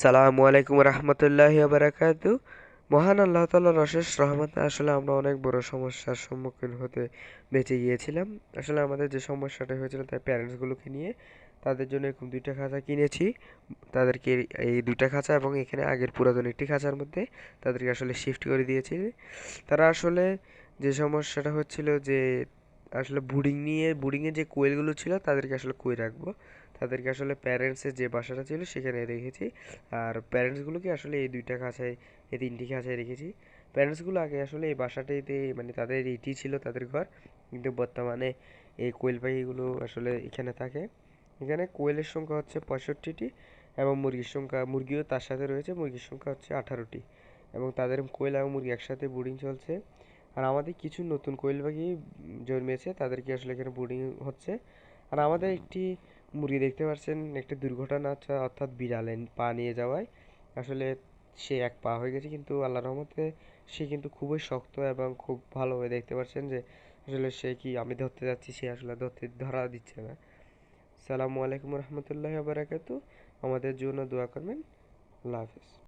সালামু আলাইকুম রহমতুল্লাহি বারাকাতু। মহান আল্লাহ তাআলার অশেষ রহমতে আসলে আমরা অনেক বড় সমস্যার সম্মুখীন হতে বেঁচে গিয়েছিলাম। আসলে আমাদের যে সমস্যাটা হয়েছিল তার প্যারেন্টসগুলোকে নিয়ে তাদের জন্য এরকম দুইটা খাঁচা কিনেছি। তাদেরকে এই দুইটা খাঁচা এবং এখানে আগের পুরাতন একটি খাঁচার মধ্যে তাদেরকে আসলে শিফট করে দিয়েছি। তারা আসলে যে সমস্যাটা হচ্ছিল যে আসলে বুডিংয়ে যে কোয়েলগুলো ছিল তাদেরকে আসলে কই রাখবো, তাদেরকে আসলে প্যারেন্টসের যে বাসাটা ছিল সেখানে রেখেছি। আর প্যারেন্টসগুলোকে আসলে এই দুইটা খাঁচায়, এই তিনটি খাঁচায় রেখেছি। প্যারেন্টসগুলো আগে আসলে এই বাসাটাইতে মানে তাদের এটি ছিল তাদের ঘর, কিন্তু বর্তমানে এই কোয়েল পাখিগুলো আসলে এখানে থাকে। এখানে কোয়েলের সংখ্যা হচ্ছে 65টি এবং মুরগিও তার সাথে রয়েছে, মুরগির সংখ্যা হচ্ছে 18টি এবং তাদের কোয়েল এবং মুরগি একসাথে ব্রুডিং চলছে। আর আমাদের কিছু নতুন কোয়েল পাখি জন্মেছে, তাদেরকে আসলে এখানে ব্রুডিং হচ্ছে। আর আমাদের একটি মুরগি দেখতে পাচ্ছেন একটা দুর্ঘটনা আছে, অর্থাৎ বিড়ালে পা নিয়ে যাওয়ায় আসলে সে এক পা হয়ে গেছে, কিন্তু আল্লাহর রহমতে সে কিন্তু খুবই শক্ত এবং খুব ভালোভাবে দেখতে পাচ্ছেন যে আসলে সে কি আমি ধরতে যাচ্ছি সে আসলে ধরা দিচ্ছে না। সালামু আলাইকুম রহমতুল্লাহ বারাকাতু। আমাদের জন্য দোয়া করবেন। আল্লাহ হাফিজ।